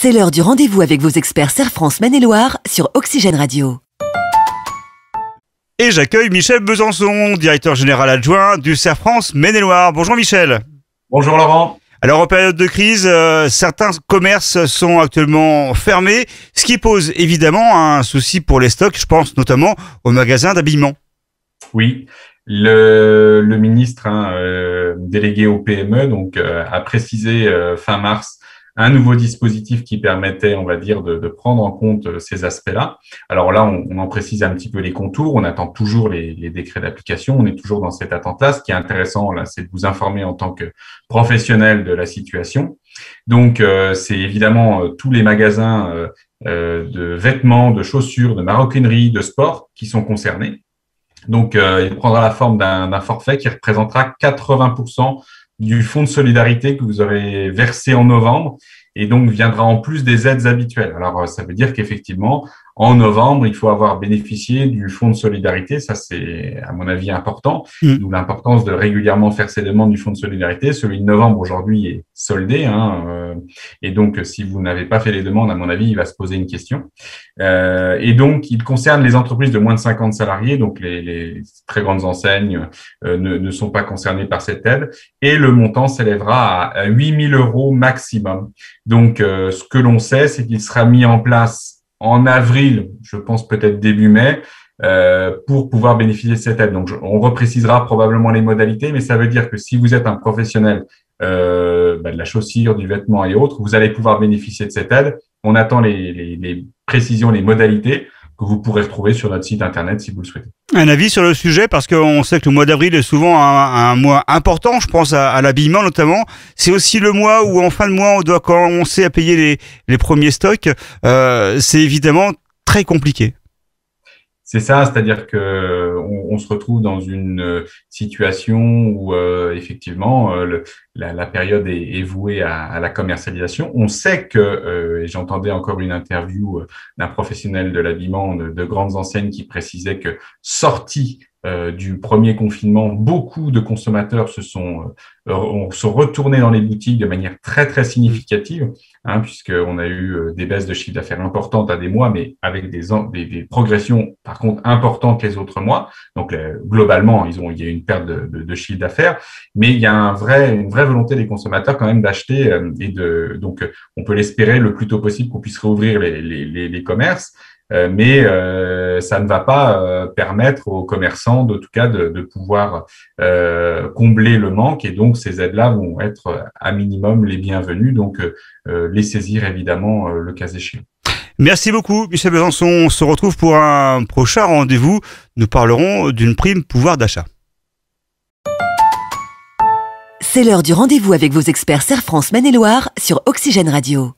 C'est l'heure du rendez-vous avec vos experts Serre France Maine-et-Loire sur Oxygène Radio. Et j'accueille Michel Besançon, directeur général adjoint du Serre France Maine-et-Loire. Bonjour Michel. Bonjour Laurent. Alors en période de crise, certains commerces sont actuellement fermés, ce qui pose évidemment un souci pour les stocks, je pense notamment aux magasins d'habillement. Oui, le ministre délégué au PME a précisé fin mars un nouveau dispositif qui permettait, on va dire, de prendre en compte ces aspects-là. Alors là, on en précise un petit peu les contours. On attend toujours les décrets d'application. On est toujours dans cette attente-là. Ce qui est intéressant, là, c'est de vous informer en tant que professionnel de la situation. Donc, c'est évidemment tous les magasins de vêtements, de chaussures, de maroquinerie, de sport qui sont concernés. Donc, il prendra la forme d'un forfait qui représentera 80% du fonds de solidarité que vous aurez versé en novembre et donc viendra en plus des aides habituelles. Alors, ça veut dire qu'effectivement, en novembre, il faut avoir bénéficié du fonds de solidarité. Ça, c'est, à mon avis, important. D'où l'importance de régulièrement faire ces demandes du fonds de solidarité. Celui de novembre, aujourd'hui, est soldé. Et donc, si vous n'avez pas fait les demandes, à mon avis, il va se poser une question. Et donc, il concerne les entreprises de moins de 50 salariés. Donc, les très grandes enseignes ne sont pas concernées par cette aide. Et le montant s'élèvera à 8 000 € maximum. Donc, ce que l'on sait, c'est qu'il sera mis en place en avril, je pense peut-être début mai, pour pouvoir bénéficier de cette aide. Donc, on reprécisera probablement les modalités, mais ça veut dire que si vous êtes un professionnel de la chaussure, du vêtement et autres, vous allez pouvoir bénéficier de cette aide. On attend les précisions, les modalités que vous pourrez retrouver sur notre site internet si vous le souhaitez. Un avis sur le sujet, parce qu'on sait que le mois d'avril est souvent un mois important, je pense à l'habillement notamment. C'est aussi le mois où en fin de mois on doit commencer à payer les premiers stocks. C'est évidemment très compliqué. C'est ça, c'est-à-dire que on se retrouve dans une situation où effectivement la période est vouée à la commercialisation. On sait que, et j'entendais encore une interview d'un professionnel de l'habillement de grandes enseignes qui précisait que sorti du premier confinement, beaucoup de consommateurs se sont retournés dans les boutiques de manière très très significative, puisqu'on a eu des baisses de chiffre d'affaires importantes à des mois, mais avec des progressions par contre importantes les autres mois. Donc globalement, il y a eu une perte de chiffre d'affaires, mais il y a une vraie volonté des consommateurs quand même d'acheter donc on peut l'espérer le plus tôt possible qu'on puisse réouvrir les commerces. Mais ça ne va pas permettre aux commerçants, en tout cas, de pouvoir combler le manque. Et donc, ces aides-là vont être à minimum les bienvenues. Donc, les saisir, évidemment, le cas échéant. Merci beaucoup, Michel Besançon. On se retrouve pour un prochain rendez-vous. Nous parlerons d'une prime pouvoir d'achat. C'est l'heure du rendez-vous avec vos experts Serre France Maine-et-Loire sur Oxygène Radio.